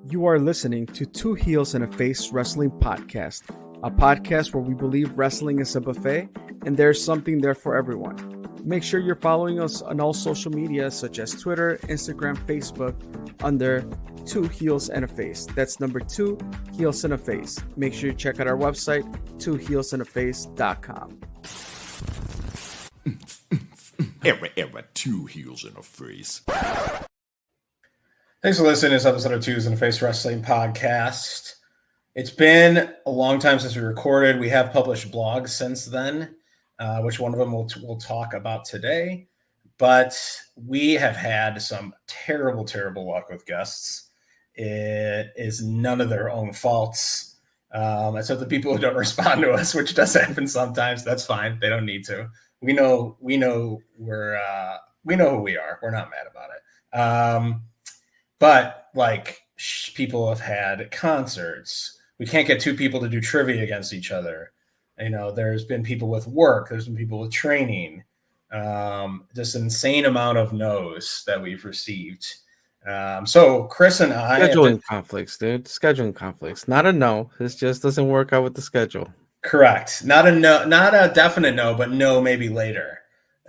You are listening to Two Heels and a Face Wrestling Podcast, a podcast where we believe wrestling is a buffet and there's something there for everyone. Make sure you're following us on all social media such as Twitter, Instagram, Facebook under Two Heels and a Face. That's number 2 Heels and a Face. Make sure you check out our website, twoheelsandaface.com. Era, 2 Heels and a Face. Thanks for listening to this episode of Twos and a Face Wrestling Podcast. It's been a long time since we recorded. We have published blogs since then, which one of them we'll talk about today. But we have had some terrible luck with guests. It is none of their own faults. Except the people who don't respond to us, which does happen sometimes. That's fine. They don't need to. We know we know who we are. We're not mad about it. But like people have had concerts. We can't get two people to do trivia against each other. You know, there's been people with work. There's been people with training. Just an insane amount of no's that we've received. So Chris and I Scheduling conflicts, dude. Scheduling conflicts. Not a no. This just doesn't work out with the schedule. Correct. Not a no, not a definite no, but no, maybe later.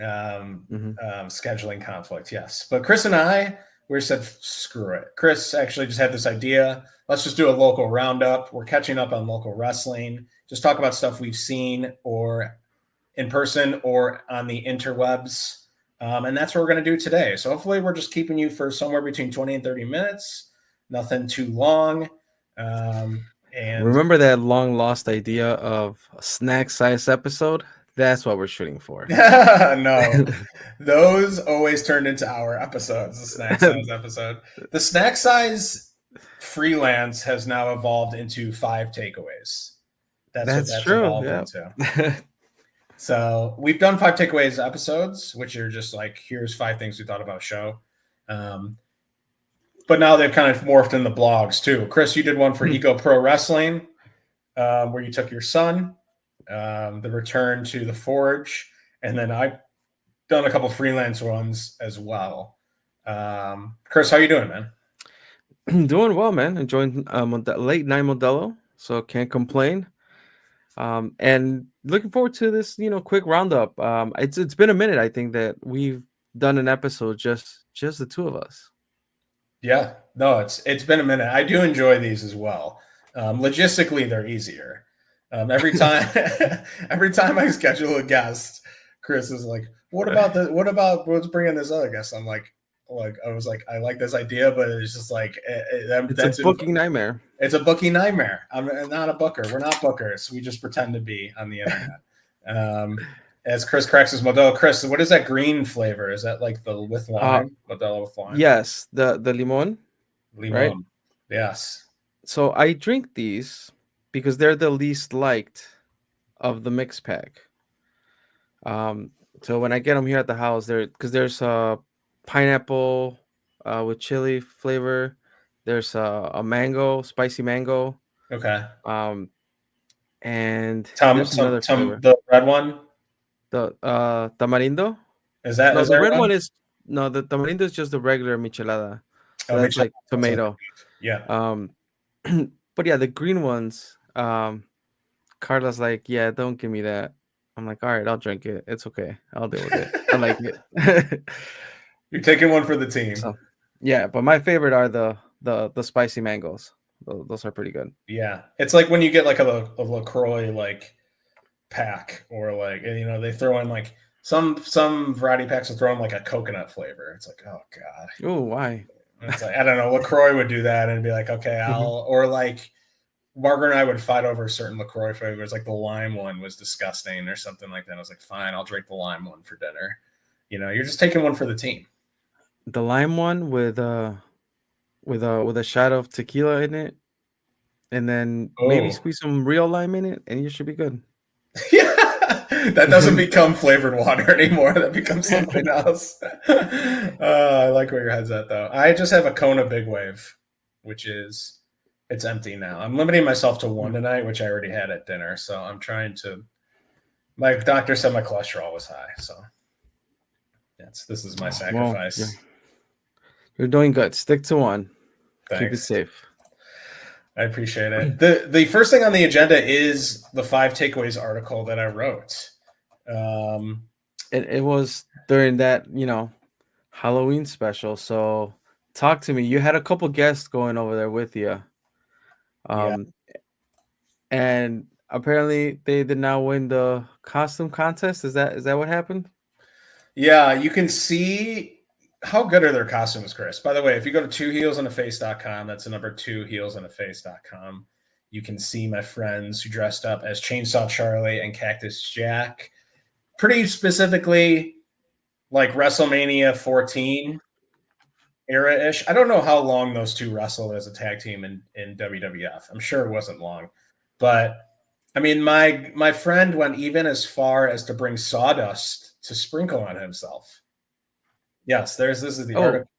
Scheduling conflict, yes. But Chris and I, we said, screw it. Chris actually just had this idea. Let's just do a local roundup. We're catching up on local wrestling. Just talk about stuff we've seen or in person or on the interwebs. And that's what we're going to do today. So hopefully we're just keeping you for somewhere between 20 and 30 minutes. Nothing too long. And remember that long lost idea of a snack size episode? That's what we're shooting for. No, those always turned into our episodes, the snack size episode. The snack size freelance has now evolved into 5 takeaways. That's what that's true. Evolved into. So we've done 5 takeaways episodes, which are just like, here's 5 things we thought about a show. But now they've kind of morphed in the blogs too. Chris, you did one for Eco Pro Wrestling, where you took your son. The return to the Forge, and then I've done a couple freelance ones as well. Chris, how you doing, man? Doing well, man. Enjoying late night Modelo, so can't complain. And looking forward to this, quick roundup. It's been a minute. I think that we've done an episode just the two of us. Yeah, no, it's been a minute. I do enjoy these as well. Logistically, they're easier. Every time I schedule a guest, Chris is like, what about let's bring in this other guest? I'm like, I like this idea, but it's just like, it's a booking nightmare. It's a booking nightmare. I'm not a booker. We're not bookers. We just pretend to be on the internet. As Chris cracks his Modelo. Chris, what is that green flavor? Is that like the with lime? Modelo with lime? Yes, the limon. Right? Yes. So I drink these because they're the least liked of the mix pack. So when I get them here at the house, there's a pineapple with chili flavor. There's a mango, spicy mango. Okay. And the red one. The tamarindo. Is that the red one? Is the tamarindo is just the regular michelada. So that's like tomato. Yeah. But yeah, the green ones. Carla's like, yeah, don't give me that. I'm like, all right, I'll drink it. It's okay. I'll deal with it. I like it. You're taking one for the team. So, yeah, but my favorite are the spicy mangoes. Those are pretty good. Yeah, it's like when you get like a LaCroix like pack, or like, they throw in like some variety packs will throw in like a coconut flavor. It's like, oh god. Oh, why? It's like, I don't know. LaCroix would do that and be like, okay, or like Margaret and I would fight over certain LaCroix flavors. Like the lime one was disgusting or something like that. I was like, fine, I'll drink the lime one for dinner. You're just taking one for the team. The lime one with a shot of tequila in it, and then maybe squeeze some real lime in it, and you should be good. Yeah, that doesn't become flavored water anymore. That becomes something else. I like where your head's at, though. I just have a Kona Big Wave, which is, it's empty now. I'm limiting myself to one tonight, which I already had at dinner. So I'm trying to. My doctor said my cholesterol was high, so this is my sacrifice. Well, You're doing good. Stick to one. Thanks. Keep it safe. I appreciate it. The first thing on the agenda is the 5 takeaways article that I wrote. It was during that, Halloween special. So talk to me. You had a couple guests going over there with you. Yeah. Um, and apparently they did not win the costume contest. Is that what happened? Yeah, you can see how good are their costumes, Chris. By the way, if you go to twoheelsandaface.com, that's the number 2heelsandaface.com, you can see my friends who dressed up as Chainsaw Charlie and Cactus Jack. Pretty specifically like WrestleMania 14 era-ish. I don't know how long those two wrestled as a tag team in WWF. I'm sure it wasn't long. But I mean, my friend went even as far as to bring sawdust to sprinkle on himself. Yes, this is the article.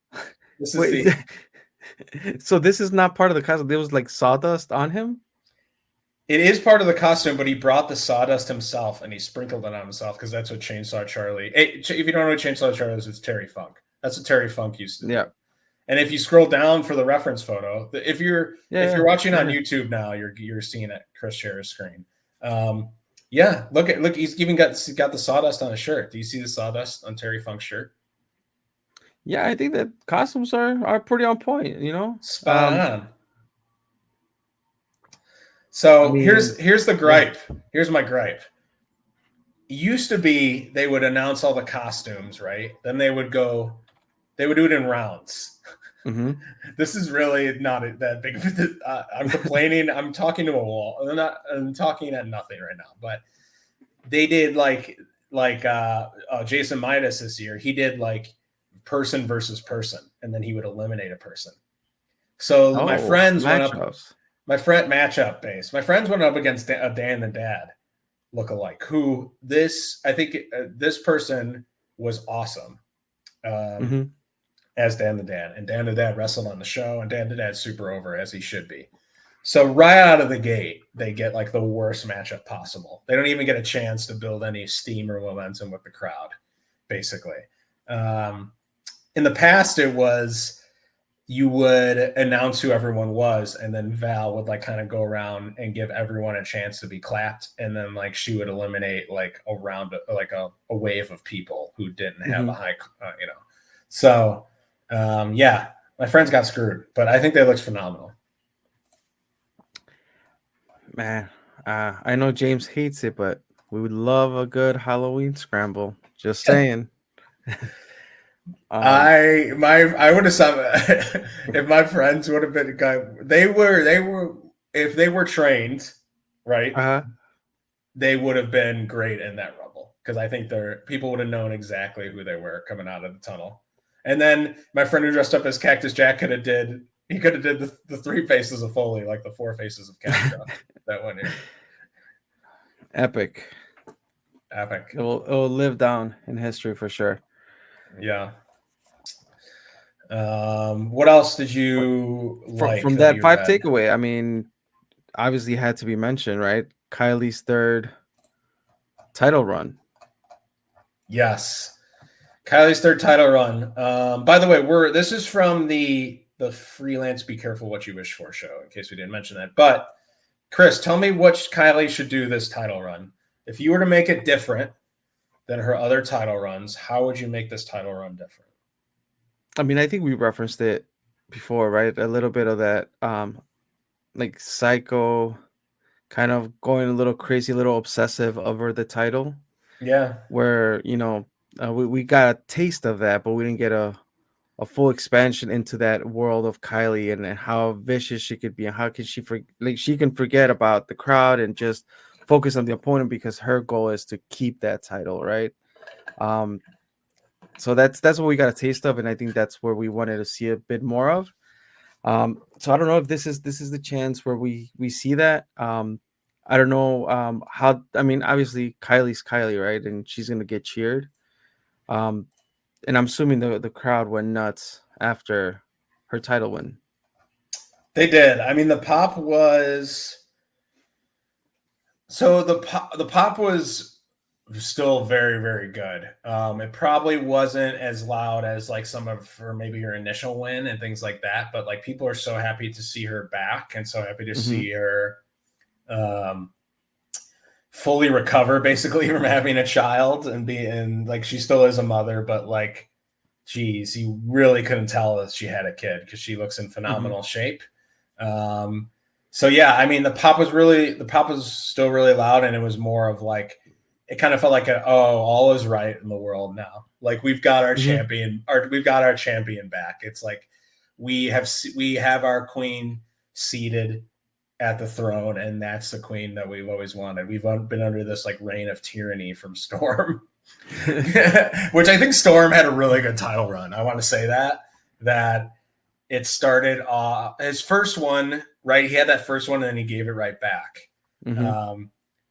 This is Wait. So this is not part of the costume. There was like sawdust on him? It is part of the costume, but he brought the sawdust himself and he sprinkled it on himself because that's what Chainsaw Charlie. If you don't know what Chainsaw Charlie is, it's Terry Funk. That's what Terry Funk used to do. Yeah. And if you scroll down for the reference photo, if you're watching on YouTube now, you're seeing it. Chris shares screen. Look, he's got the sawdust on his shirt. Do you see the sawdust on Terry Funk's shirt? Yeah, I think that costumes are pretty on point, Spot on. So here's the gripe. Yeah. Here's my gripe. It used to be they would announce all the costumes, right? Then they would do it in rounds. Mm-hmm. This is really not that big. I'm complaining. I'm talking to a wall. I'm talking at nothing right now. But they did like Jason Midas this year. He did like person versus person, and then he would eliminate a person. So my friends went up. My friend matchup base. My friends went up against a Dan the Dad lookalike. Who I think this person was awesome. As Dan the Dad. And Dan the Dad wrestled on the show, and Dan the Dad's super over, as he should be. So right out of the gate, they get like the worst matchup possible. They don't even get a chance to build any steam or momentum with the crowd, basically. In the past, it was you would announce who everyone was, and then Val would like kind of go around and give everyone a chance to be clapped, and then like she would eliminate like a wave of people who didn't have a high, So my friends got screwed, but I think they looked phenomenal. Man, I know James hates it, but we would love a good Halloween scramble. Just saying. I would have said if my friends would have been they were if they were trained, right? They would have been great in that rumble because I think people would have known exactly who they were coming out of the tunnel. And then my friend who dressed up as Cactus Jack could have did the 3 faces of Foley, like the 4 faces of Cactus that one year. Epic. It will live down in history for sure. Yeah. What else did you like from that 5 takeaway? I mean, obviously had to be mentioned, right? Kylie's 3rd title run. Yes, Kylie's 3rd title run. By the way, this is from the Freelance Be Careful What You Wish For show, in case we didn't mention that. But Chris, tell me what Kylie should do this title run. If you were to make it different than her other title runs, how would you make this title run different? I mean, I think we referenced it before, right? A little bit of that, like psycho, kind of going a little crazy, a little obsessive over the title. Yeah. Where, we got a taste of that, but we didn't get a full expansion into that world of Kylie and how vicious she could be and how can she can forget about the crowd and just focus on the opponent because her goal is to keep that title, right? So that's what we got a taste of, and I think that's where we wanted to see a bit more of. So I don't know if this is the chance where we see that. I don't know how. I mean, obviously Kylie's Kylie, right? And she's gonna get cheered. And I'm assuming the crowd went nuts after her title win. They did. I mean, the pop was. So the pop was still very, very good. It probably wasn't as loud as like some of her, maybe her initial win and things like that, but like people are so happy to see her back and so happy to Mm-hmm. see her fully recover basically from having a child and like she still is a mother, but like, geez, you really couldn't tell that she had a kid because she looks in phenomenal shape. So yeah, I mean, the pop was still really loud, and it was more of like, it kind of felt like all is right in the world now. Like we've got our champion, we've got our champion back. It's like we have our queen seated at the throne, and that's the queen that we've always wanted. We've been under this like reign of tyranny from Storm, which I think Storm had a really good title run. I want to say that it started his first one, right? He had that first one and then he gave it right back.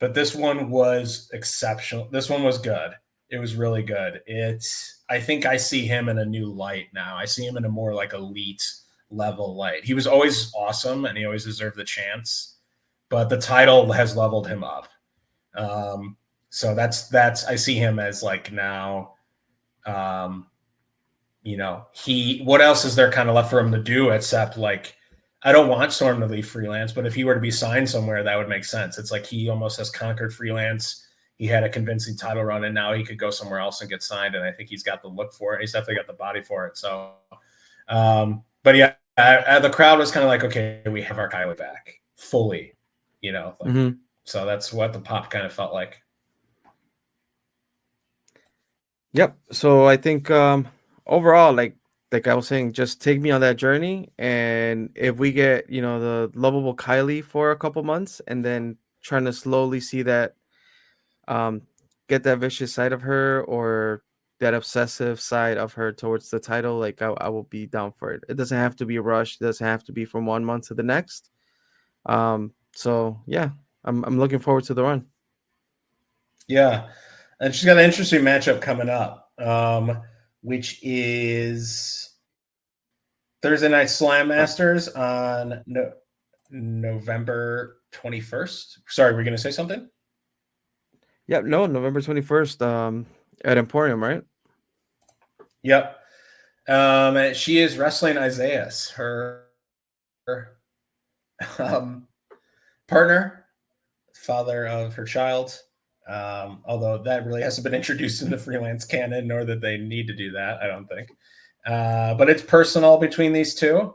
But this one was exceptional. This one was good. It was really good. I think I see him in a new light now. I see him in a more like elite level light. He was always awesome and he always deserved the chance, but the title has leveled him up. So that's I see him as like now, what else is there kind of left for him to do except like, I don't want Storm to leave Freelance, but if he were to be signed somewhere, that would make sense. It's like he almost has conquered Freelance. He had a convincing title run, and now he could go somewhere else and get signed. And I think he's got the look for it. He's definitely got the body for it. So, but yeah, the crowd was kind of like, okay, we have our Kylie back fully, So that's what the pop kind of felt like. Yep. So I think overall, like I was saying, just take me on that journey, and if we get the lovable Kylie for a couple months, and then trying to slowly see that get that vicious side of her or that obsessive side of her towards the title, like I will be down for it. It doesn't have to be rushed. It doesn't have to be from 1 month to the next. So yeah, I'm looking forward to the run. Yeah, and she's got an interesting matchup coming up, which is Thursday Night Slam Masters on November 21st. Sorry, were you going to say something? Yeah, no, November 21st at Emporium, right? Yep. She is wrestling Isaiah, her partner, father of her child. Although that really hasn't been introduced in the Freelance canon, nor that they need to do that, I don't think. But it's personal between these two.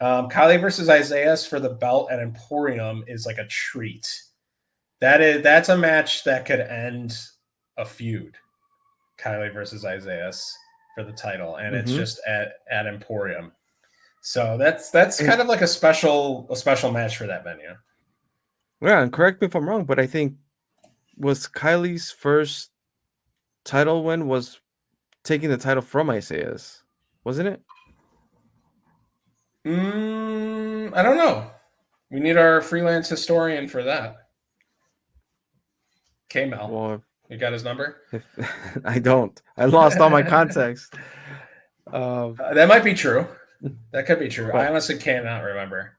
Kylie versus Isaiah for the belt at Emporium is like a treat. That's a match that could end a feud. Kylie versus Isaiah for the title, and it's just at Emporium. So that's kind of like a special match for that venue. Yeah, and correct me if I'm wrong, but I think was Kylie's first title win was taking the title from Isaiah's, wasn't it? I don't know. We need our Freelance historian for that. K-Mel. Well, you got his number? I don't. I lost all my context. That might be true. That could be true. I honestly cannot remember.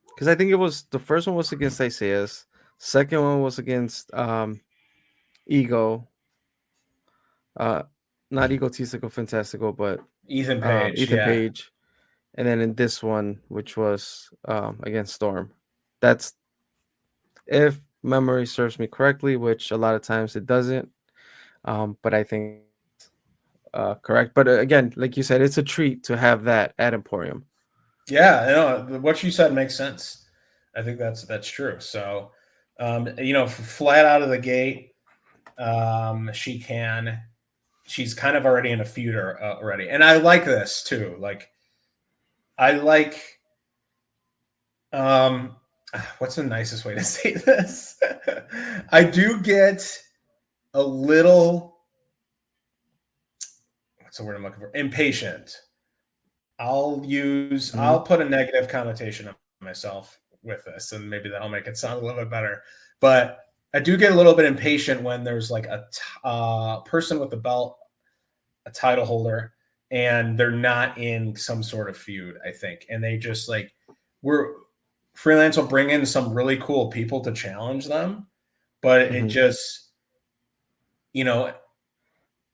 Because I think it was the first one was against Isaiah's. Second one was against Ego. Not Egotistical Fantastical, but Ethan Page. Ethan Page. And then in this one, which was against Storm. That's, if memory serves me correctly, which a lot of times it doesn't. But I think correct. But again, like you said, it's a treat to have that at Emporium. Yeah, what you said makes sense. I think that's true. So, flat out of the gate, she's kind of already in a feud already. And I like this too. Like, I like, what's the nicest way to say this? I do get a little, what's the word I'm looking for? Impatient. I'll put a negative connotation on myself with this, and maybe that'll make it sound a little bit better. But I do get a little bit impatient when there's like a person with the belt, a title holder, and they're not in some sort of feud, I think. And they just like, Freelance will bring in some really cool people to challenge them, but it just, you know,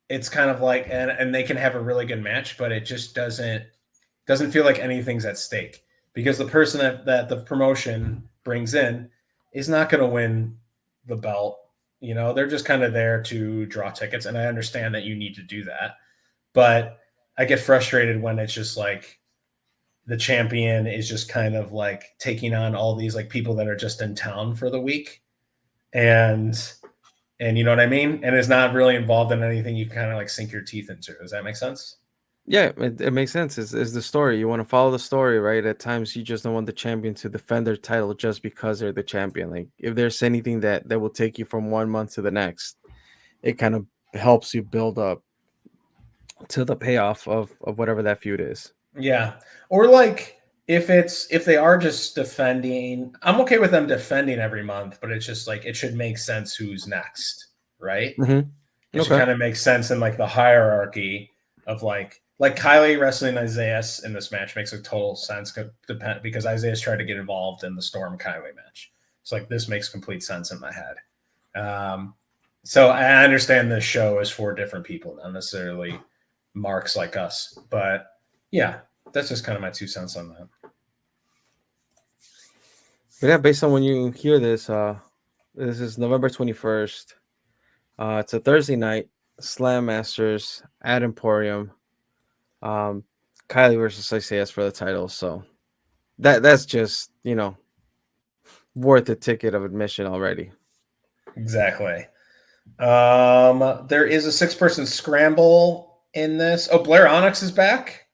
it's kind of like, and they can have a really good match, but it just doesn't feel like anything's at stake because the person that the promotion brings in is not going to win the belt. You know, they're just kind of there to draw tickets. And I understand that you need to do that, but I get frustrated when it's just like the champion is just kind of like taking on all these like people that are just in town for the week. And you know what I mean? And is not really involved in anything you can kind of like sink your teeth into. Does that make sense? Yeah, it makes sense. It's the story. You want to follow the story, right? At times, you just don't want the champion to defend their title just because they're the champion. Like, if there's anything that will take you from 1 month to the next, it kind of helps you build up to the payoff of whatever that feud is. Yeah. Or like if they are just defending, I'm okay with them defending every month, but it's just like it should make sense who's next, right? Mm-hmm. It should Okay. kind of make sense in like the hierarchy of like Kylie wrestling Isaiah in this match makes a total sense because Isaiah's tried to get involved in the Storm Kylie match. It's like this makes complete sense in my head. So I understand this show is for different people, not necessarily marks like us, but yeah, that's just kind of my 2 cents on that. But yeah, based on when you hear this, this is November 21st. It's a Thursday night. Slam Masters at Emporium. Kylie versus Isaiah for the title. So that's just, worth the ticket of admission already. Exactly. There is a 6-person scramble in this. Oh, Blair Onyx is back.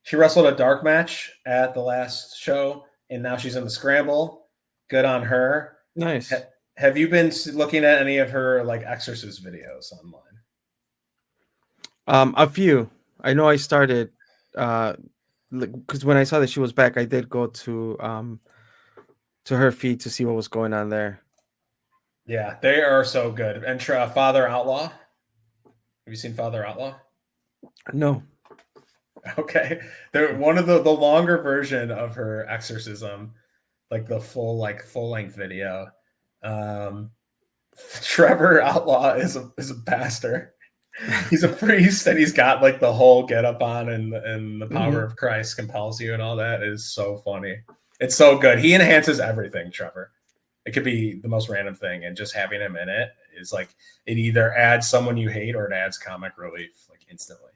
She wrestled a dark match at the last show, and now she's in the scramble. Good on her. Nice. Have you been looking at any of her like exorcist videos online? A few. I know I started because when I saw that she was back, I did go to her feed to see what was going on there. Yeah, they are so good. And Father Outlaw. Have you seen Father Outlaw? No. Okay. They're one of the longer version of her exorcism, like the full length video. Trevor Outlaw is a pastor. He's a priest and he's got like the whole get up on and the power of Christ compels you and all that. It is so funny. It's so good. He enhances everything, Trevor. It could be the most random thing, and just having him in it is like it either adds someone you hate or it adds comic relief like instantly.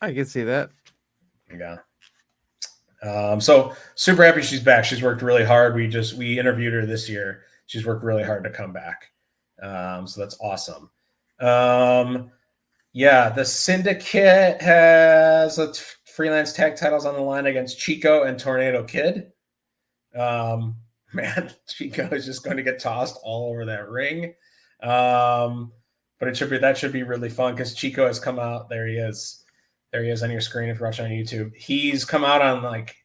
I can see that. Yeah. So super happy she's back. She's worked really hard. We interviewed her this year. She's worked really hard to come back. So that's awesome. Yeah, the Syndicate has freelance tag titles on the line against Chico and Tornado Kid. Man, Chico is just going to get tossed all over that ring. But that should be really fun because Chico has come out. There he is on your screen if you're watching on YouTube. He's come out on like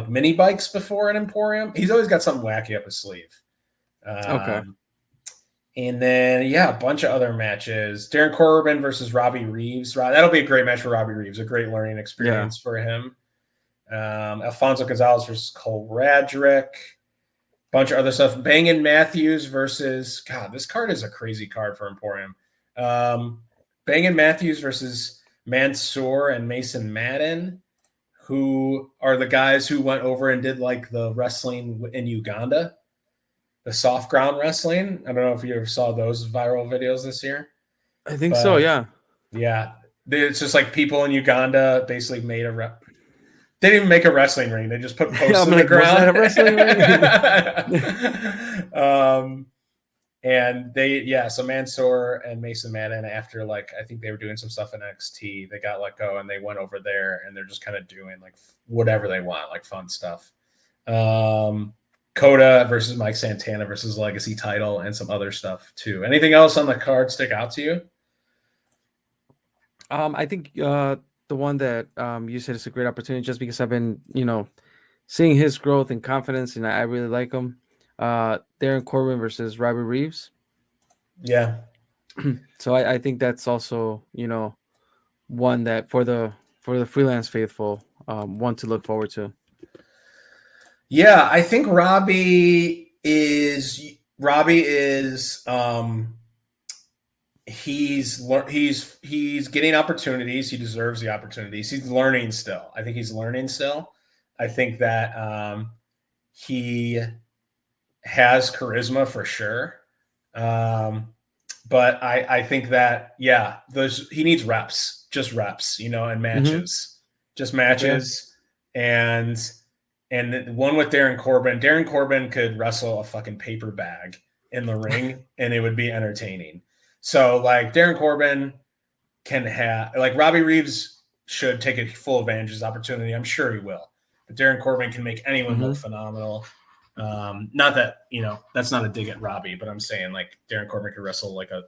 mini bikes before in Emporium. He's always got something wacky up his sleeve. Okay. And then, yeah, a bunch of other matches. Darren Corbin versus Robbie Reeves. That'll be a great match for Robbie Reeves. A great learning experience for him. Alfonso Gonzalez versus Cole Radrick. Bunch of other stuff. Bangin' Matthews versus... God, this card is a crazy card for Emporium. Bangin' Matthews versus Mansoor and Mason Madden, who are the guys who went over and did like the wrestling in Uganda. The soft ground wrestling. I don't know if you ever saw those viral videos this year. I think so, yeah. Yeah. It's just like people in Uganda basically made they didn't even make a wrestling ring. They just put posts in the ground. Was that a wrestling ring? So Mansoor and Mason Madden, after I think they were doing some stuff in NXT, they got let go and they went over there and they're just kind of doing like whatever they want, like fun stuff. Coda versus Mike Santana versus Legacy title and some other stuff too. Anything else on the card stick out to you? I think the one that you said is a great opportunity just because I've been, seeing his growth and confidence, and I really like him. Darren Corbin versus Robbie Reeves. Yeah. So I think that's also, one that for the freelance faithful, one to look forward to. Yeah, I think Robbie is he's getting opportunities. He deserves the opportunities. He's learning still. I think he's learning still. I think that he has charisma for sure. But I think that, he needs reps, just reps, and matches, just matches. Yeah. And one with Darren Corbin could wrestle a fucking paper bag in the ring and it would be entertaining. So like Darren Corbin can have, like, Robbie Reeves should take a full advantage of his opportunity. I'm sure he will. But Darren Corbin can make anyone look phenomenal. Not that, that's not a dig at Robbie, but I'm saying like Darren Corbin could wrestle like a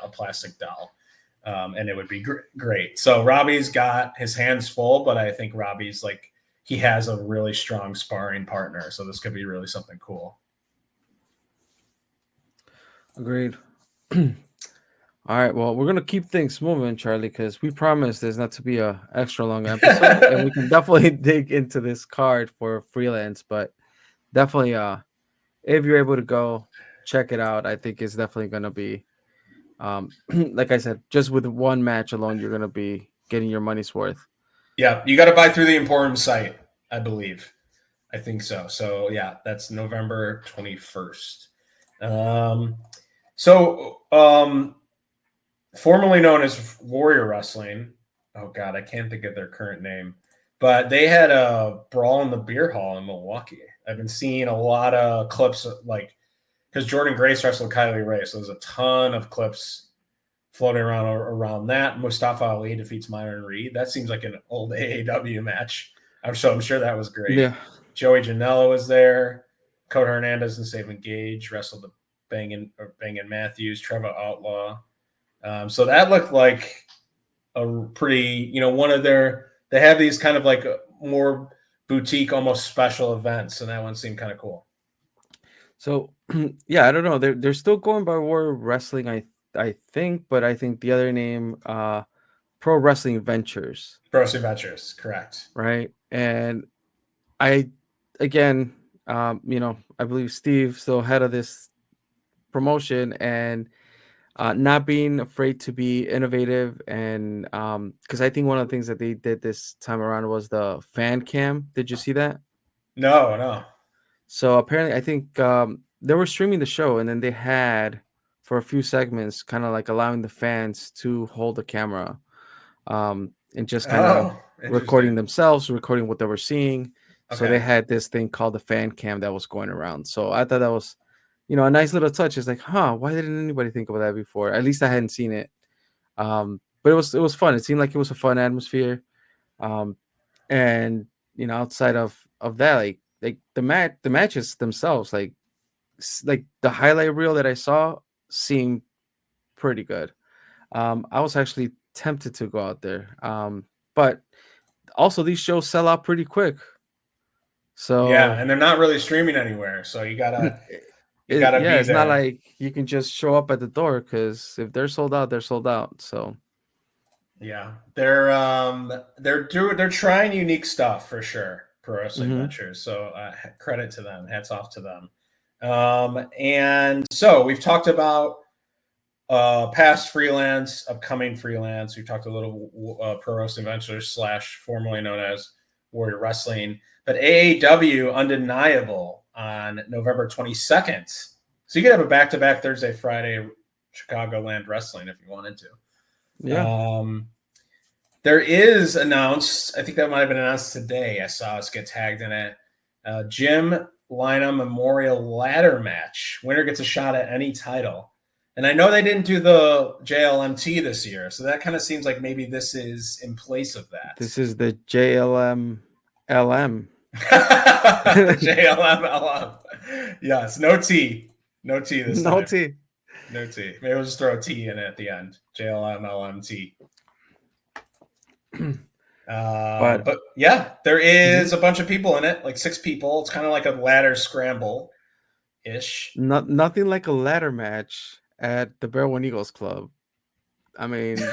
plastic doll. And it would be great. So Robbie's got his hands full, but I think Robbie's like, he has a really strong sparring partner. So this could be really something cool. Agreed. All right, well, we're going to keep things moving, Charlie, because we promised there's not to be a extra long episode, and we can definitely dig into this card for Freelance, but definitely, if you're able to go check it out, I think it's definitely going to be, like I said, just with one match alone, you're going to be getting your money's worth. Yeah, you got to buy through the Emporium site, I believe. I think so. So, yeah, that's November 21st. Formerly known as Warrior Wrestling. Oh, God, I can't think of their current name. But they had a brawl in the beer hall in Milwaukee. I've been seeing a lot of clips, like, because Jordan Grace wrestled Kylie Rae. So there's a ton of clips floating around that. Mustafa Ali defeats Myron Reed. That seems like an old AAW match. I'm sure that was great. Yeah. Joey Janela was there. Cody Hernandez and Savin Gage wrestled the Bangin' Matthews, Trevor Outlaw. So that looked like a pretty, one of they have these kind of like more boutique, almost special events, and that one seemed kind of cool. So, yeah, I don't know. They're still going by Warrior Wrestling, I think, but I think the other name, Pro Wrestling Ventures. Pro Wrestling Ventures, correct. Right. And I believe Steve still head of this promotion, and not being afraid to be innovative, and because I think one of the things that they did this time around was the fan cam. Did you see that? No. So apparently, I think they were streaming the show, and then they had, for a few segments, kind of like allowing the fans to hold the camera, and just kind of recording themselves, recording what they were seeing. Okay. So they had this thing called the fan cam that was going around. So I thought that was, a nice little touch. It's like, why didn't anybody think of that before? At least I hadn't seen it. But it was fun. It seemed like it was a fun atmosphere. And outside of that, like the matches themselves, like the highlight reel that I saw seemed pretty good. I was actually tempted to go out there. But also these shows sell out pretty quick. So yeah, and they're not really streaming anywhere. So you gotta be it's there. Not like you can just show up at the door, because if they're sold out, they're sold out. So yeah, they're trying unique stuff for sure. Pro Wrestling Ventures. So credit to them. Hats off to them. And so we've talked about past Freelance, upcoming Freelance. We talked a little Pro Wrestling Ventures / formerly known as Warrior Wrestling, but AAW Undeniable on November 22nd. So you could have a back-to-back Thursday, Friday Chicagoland Wrestling if you wanted to. Yeah. There is announced, I think that might have been announced today. I saw us get tagged in it. Jim Lina Memorial Ladder Match. Winner gets a shot at any title. And I know they didn't do the JLMT this year, so that kind of seems like maybe this is in place of that. This is the JLM LM. The JLM. Yes, no T. No T this time. No T. No T. Maybe we'll just throw a T in at the end. JLM but yeah, there is a bunch of people in it, like 6 people. It's kind of like a ladder scramble ish. Nothing like a ladder match at the Blair Onyx Club. I mean, just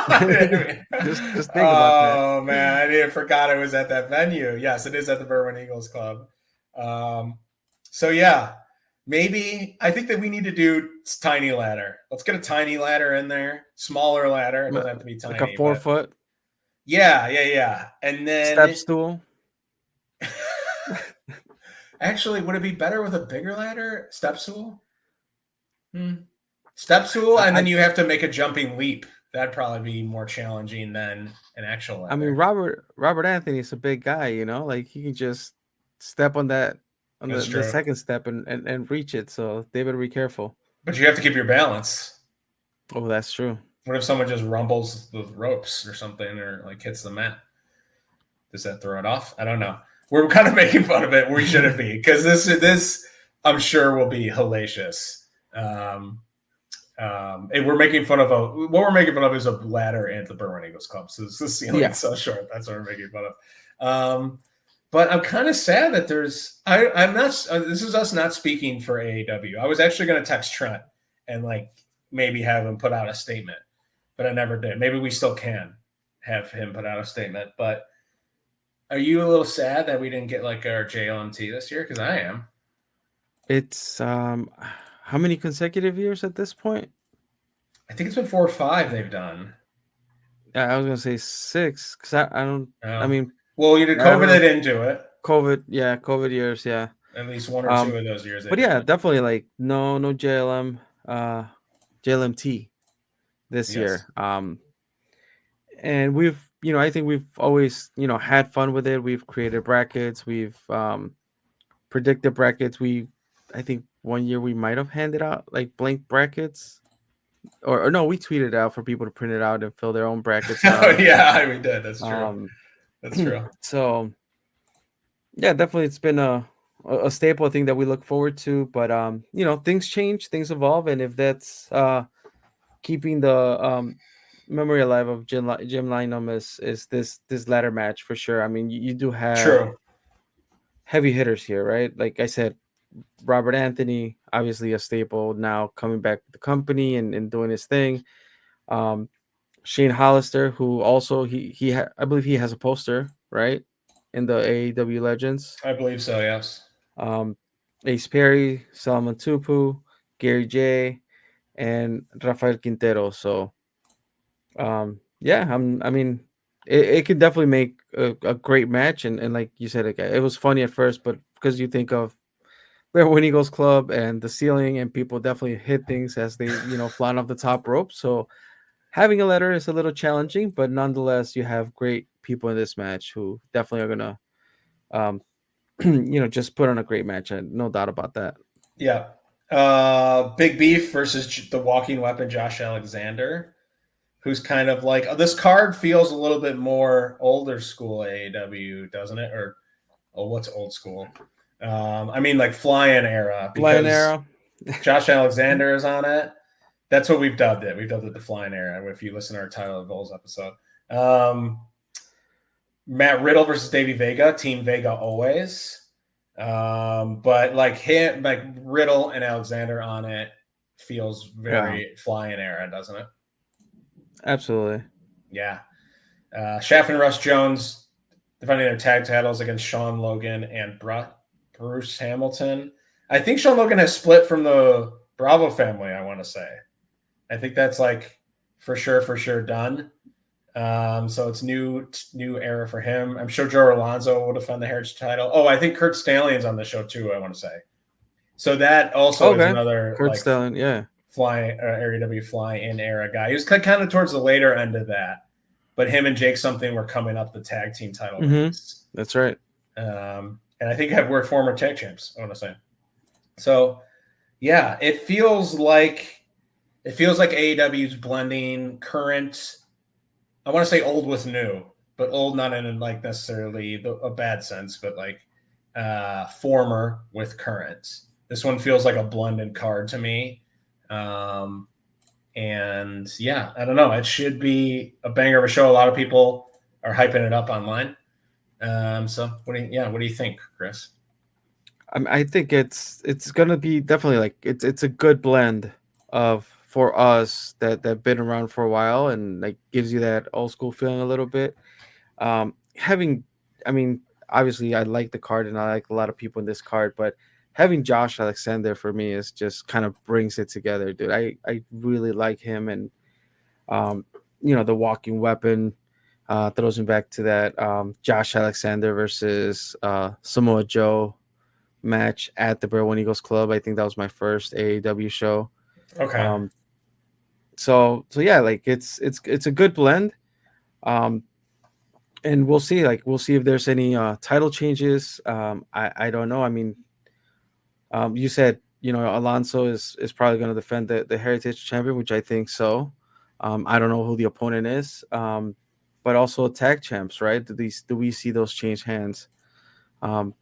think about that. Oh man, I forgot I was at that venue. Yes, it is at the Blair Onyx Club. So yeah, Maybe I think that we need to do tiny ladder. Let's get a tiny ladder in there, smaller ladder. It doesn't have to be Like a tiny, but 4 foot yeah. And step then stool. actually, would it be better with a bigger ladder? Step stool? Step stool, and I, then you have to make a jumping leap. That'd probably be more challenging than an actual I mean, ladder. Robert Anthony's a big guy, like he can just step on that on That's the true. second step and reach it. So they better be careful. But you have to keep your balance. Oh, that's true. What if someone just rumbles the ropes or something, or like hits the mat? Does that throw it off? I don't know. We're kind of making fun of it. We shouldn't be, because this I'm sure will be hellacious. And we're making fun of what we're making fun of is a ladder and the Berwyn Eagles Club. So the ceiling's so short. That's what we're making fun of. But I'm kind of sad that I'm not. This is us not speaking for AAW. I was actually going to text Trent and like maybe have him put out a statement, but I never did. Maybe we still can have him put out a statement. But are you a little sad that we didn't get like our JLMT this year? Because I am. It's how many consecutive years at this point? I think it's been 4 or 5 they've done. I was gonna say 6 because I don't. I mean, well, you did COVID. They didn't do it. COVID years, yeah. At least 1 or 2 of those years. But yeah, definitely like no JLMT this year. And we've, I think we've always, had fun with it. We've created brackets. We've predicted brackets. I think one year we might have handed out like blank brackets. Or no, we tweeted out for people to print it out and fill their own brackets out. Yeah, we did. That's true. That's true. So, yeah, definitely, it's been a staple thing that we look forward to. But things change, things evolve, and if that's keeping the memory alive of Jim Lynam is this ladder match for sure. I mean, you do have heavy hitters here, right? Like I said, Robert Anthony, obviously a staple now, coming back to the company and doing his thing. Shane Hollister, who also I believe he has a poster, right, in the AEW Legends. I believe so, yes. Ace Perry, Salman Tupu, Gary J, and Rafael Quintero. So, yeah, I mean, it could definitely make a great match. And like you said, it was funny at first, but because you think of Blair Eagles Club and the ceiling, and people definitely hit things as they, flying off the top rope. So having a letter is a little challenging, but nonetheless, you have great people in this match who definitely are gonna, just put on a great match. And no doubt about that. Yeah. Big Beef versus the walking weapon, Josh Alexander, who's kind of like, this card feels a little bit more older school AEW, doesn't it? Or what's old school? I mean, like Fly-In era. Fly-In era. Josh Alexander is on it. That's what we've dubbed it. We've dubbed it the Fly-In era. If you listen to our Tyler Bowles episode, Matt Riddle versus Davey Vega, Team Vega always. But like him, like Riddle and Alexander on it feels very Fly-In era, doesn't it? Absolutely. Yeah. Shaft and Russ Jones defending their tag titles against Sean Logan and Bruce Hamilton. I think Sean Logan has split from the Bravo family, I want to say. I think that's like for sure done. So it's new era for him. I'm sure Joe Alonzo will defend the Heritage title. Oh, I think Kurt Stallion's on the show too, I want to say. So that also is another Kurt Stallion, yeah. AEW Fly-In era guy. He was kind of towards the later end of that. But him and Jake Something were coming up the tag team title race. That's right. And I think we're former tag champs, I want to say. So, yeah, it feels like AEW's blending current, I want to say old with new, but old not in like necessarily a bad sense, but like former with current. This one feels like a blended card to me. And yeah, I don't know. It should be a banger of a show. A lot of people are hyping it up online. So what do you think, Chris? I think it's gonna be definitely like it's a good blend for us that been around for a while, and like gives you that old school feeling a little bit. I mean, obviously I like the card and I like a lot of people in this card, but having Josh Alexander for me is just kind of brings it together, dude. I really like him, and um, the walking weapon throws me back to that Josh Alexander versus Samoa Joe match at the Blair Onyx Club. I think that was my first AEW show. Okay. Um, so yeah, like it's a good blend. Um, and we'll see if there's any title changes. I don't know. I mean, you said Alonso is probably going to defend the Heritage Champion, which I think so. I don't know who the opponent is, but also tag champs, right? Do we see those change hands? Um,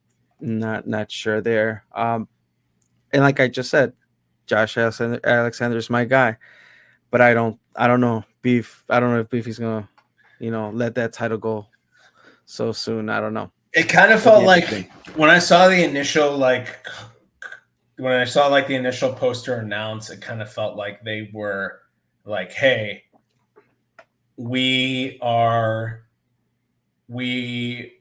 not sure there. And like I just said, Alexander is my guy, but I don't know Beef. I don't know if Beef is gonna let that title go so soon. I don't know. It kind of It'll be felt interesting. like when I saw the initial the initial poster announced, it kind of felt like they were like, "Hey, we are we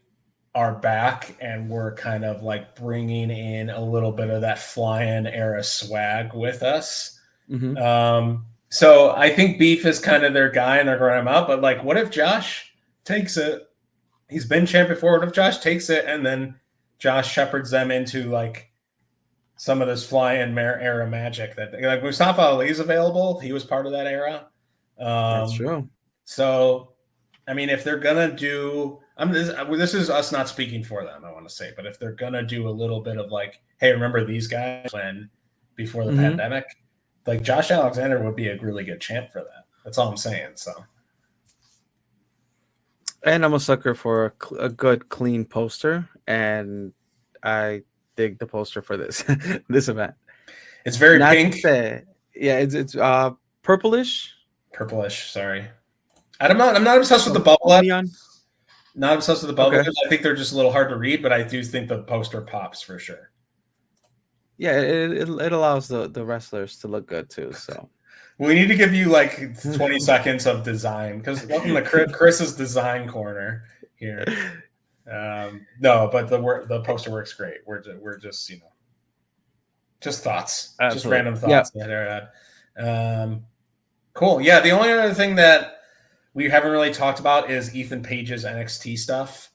are back, and we're kind of like bringing in a little bit of that fly-in era swag with us." Hmm. So I think Beef is kind of their guy, and they're going him out. But like, what if Josh takes it? He's been champ before. What if Josh takes it, and then Josh shepherds them into like some of this fly-in era magic that like Mustafa Ali's available. He was part of that era. That's Um, true. so, I mean, if they're gonna do, this is us not speaking for them. I want to say, but if they're gonna do a little bit of like, hey, remember these guys when before the Hmm. pandemic? Like Josh Alexander would be a really good champ for that. That's all I'm saying. So, And I'm a sucker for a good clean poster, and I dig the poster for this this event. it's very Not to pink, say, yeah, it's purplish, purplish. Sorry, I'm not obsessed with the some bubble letters. neon. Not obsessed with the bubble Okay, letters. I think they're just a little hard to read, but I do think the poster pops for sure. yeah, it allows the wrestlers to look good too. So We need to give you like 20 seconds of design because welcome to Chris's design corner here. No, but the poster works great. We're just just thoughts, just absolutely, random yeah. thoughts that are cool. Yeah, the only other thing that we haven't really talked about is Ethan Page's NXT stuff.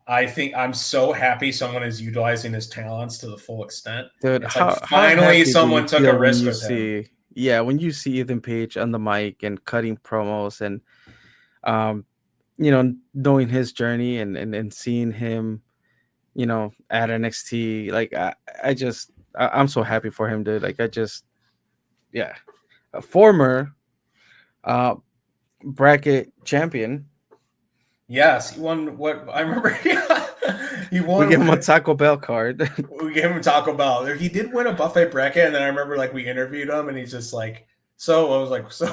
I think I'm so happy someone is utilizing his talents to the full extent. Dude, It's like how finally happy do you someone took a feel when risk you with him. see, yeah, when you see Ethan Page on the mic and cutting promos, and um knowing his journey, and seeing him at NXT, like I'm so happy for him, dude. Like yeah, a former uh bracket champion. Yes, he won what I remember. He We won. give him a Taco Bell card. We gave him Taco Bell. He did win a buffet bracket, and then I remember like we interviewed him, and he's just like, "So," I was like, "So,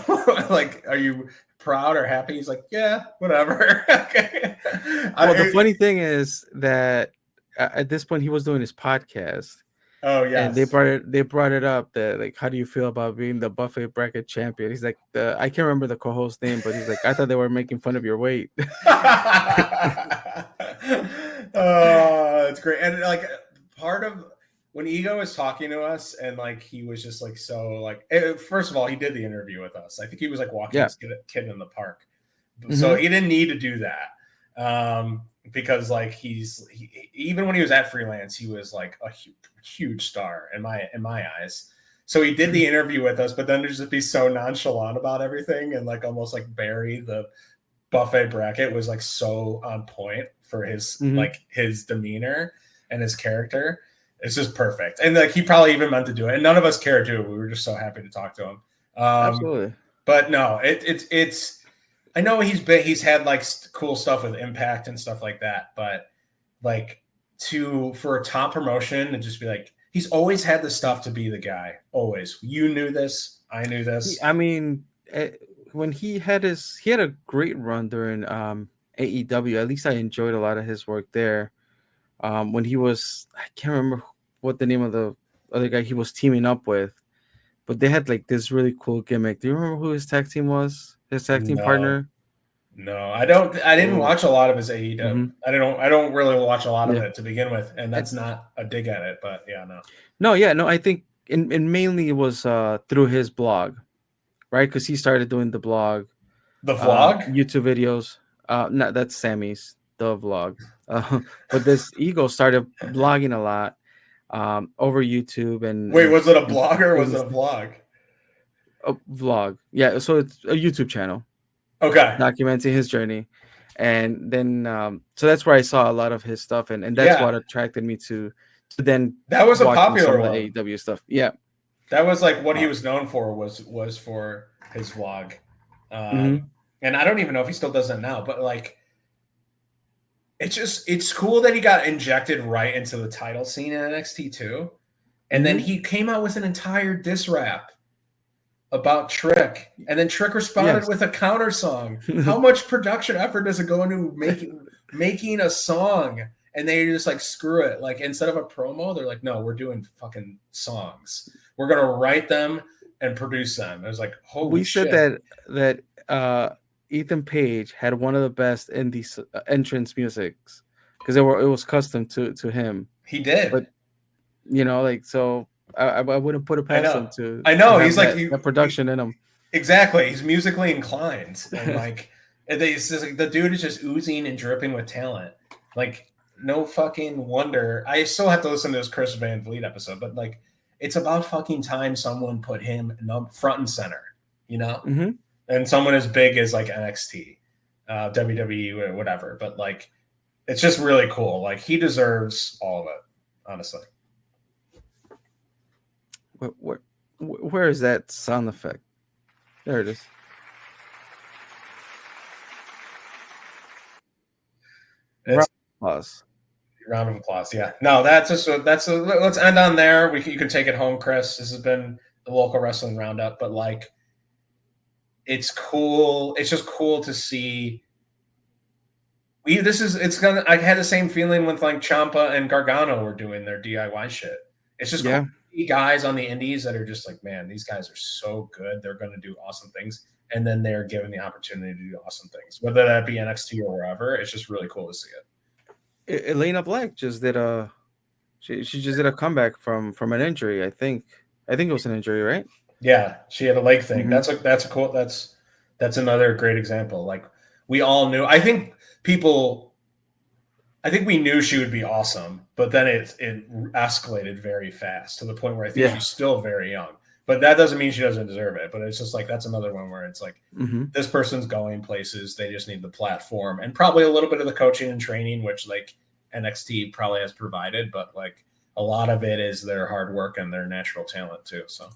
like, are you proud or happy?" He's like, "Yeah, whatever." Okay. Well, the funny thing is that at this point he was doing his podcast, Oh and yes. they brought it up that, like, how do you feel about being the buffet bracket champion? He's like, I can't remember the co-host name, but he's like, I thought they were making fun of your weight. Oh, it's great. And like part of when Ego was talking to us, and like he was just like so like first of all, he did the interview with us. I think he was like walking Yeah. his kid in the park. So Mm-hmm. he didn't need to do that. Because like even when he was at Freelance, he was like a huge star in my eyes. So he did the interview with us, but then to just be so nonchalant about everything and like almost like bury the buffet bracket was like so on point for his Mm-hmm. like his demeanor and his character. It's just perfect. And like he probably even meant to do it. And none of us cared to. We were just so happy to talk to him. Absolutely. But no, it's I know he's had like cool stuff with Impact and stuff like that, but like for a top promotion and just be like he's always had the stuff to be the guy. Always. You knew this. I knew this. I mean, when he had a great run during AEW. At least I enjoyed a lot of his work there. When he was, I can't remember what the name of the other guy he was teaming up with, but they had like this really cool gimmick. Do you remember who his tag team was? His tag team No, partner? No, I don't. I didn't watch a lot of his AEW. Mm-hmm. I don't really watch a lot of it to begin with, and that's not a dig at it. But yeah, no. I think and mainly it was through his blog, right? Because he started doing the blog, the vlog, YouTube videos. No, that's Sammy's the vlog. But this Ego started blogging a lot over YouTube and wait, was it a blog or was it a vlog? A vlog, yeah. So it's a YouTube channel. Okay, Documenting his journey, and then so that's where I saw a lot of his stuff, and that's what attracted me to then that was a watching popular some one. of the AEW stuff. Yeah, that was like what he was known for was for his vlog, and I don't even know if he still does that now, but like it's cool that he got injected right into the title scene in NXT too, and then he came out with an entire diss rap about Trick, and then Trick responded with a counter song. How much production effort does it go into making a song? And they just like, screw it. Like, instead of a promo, they're like, no, we're doing fucking songs. We're gonna write them and produce them. It was like, holy shit. We said that Ethan Page had one of the best indie entrance musics because it was custom to him. He did, but like, so I wouldn't put it past him to. I know, to he's like that production in him. Exactly, he's musically inclined, and like the dude is just oozing and dripping with talent. Like, no fucking wonder. I still have to listen to this Chris Van Vliet episode, but like, it's about fucking time someone put him front and center, and someone as big as like NXT, WWE, or whatever. But like, it's just really cool. Like, he deserves all of it, honestly. Where is that sound effect? There it is. Round of applause. Yeah. No, let's end on there. You can take it home, Chris. This has been the local wrestling roundup, but like, it's cool. It's just cool to see. I had the same feeling with like Ciampa and Gargano were doing their DIY shit. It's just cool to see guys on the indies that are just like, man, these guys are so good. They're going to do awesome things. And then they're given the opportunity to do awesome things, whether that be NXT or wherever. It's just really cool to see it. Elena Black just did she just did a comeback from an injury. I think it was an injury, right? Yeah, she had a leg thing. That's another great example. Like, we all knew. I think we knew she would be awesome, but then it escalated very fast to the point where I think she's still very young. But that doesn't mean she doesn't deserve it. But it's just like, that's another one where it's like, this person's going places. They just need the platform and probably a little bit of the coaching and training, which like NXT probably has provided. But like, a lot of it is their hard work and their natural talent too. So.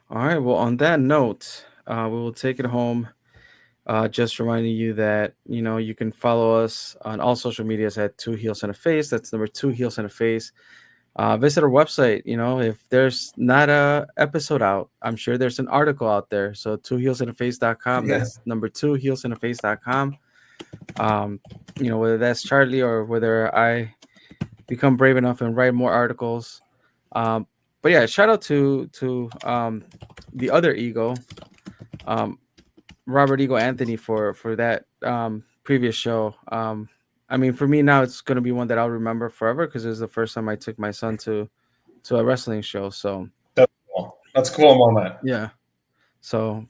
All right. Well, on that note, we will take it home. Just reminding you that, you can follow us on all social medias at 2 Heels and a Face. That's number 2 Heels and a Face. Visit our website. If there's not a episode out, I'm sure there's an article out there. So 2heelsandaface.com. That's number 2heelsandaface.com. Whether that's Charlie or whether I become brave enough and write more articles. But yeah, shout out to the other Ego, Robert Ego Anthony, for that previous show. I mean, for me now, it's going to be one that I'll remember forever because it was the first time I took my son to a wrestling show. So that's cool. That's a cool moment. Yeah. So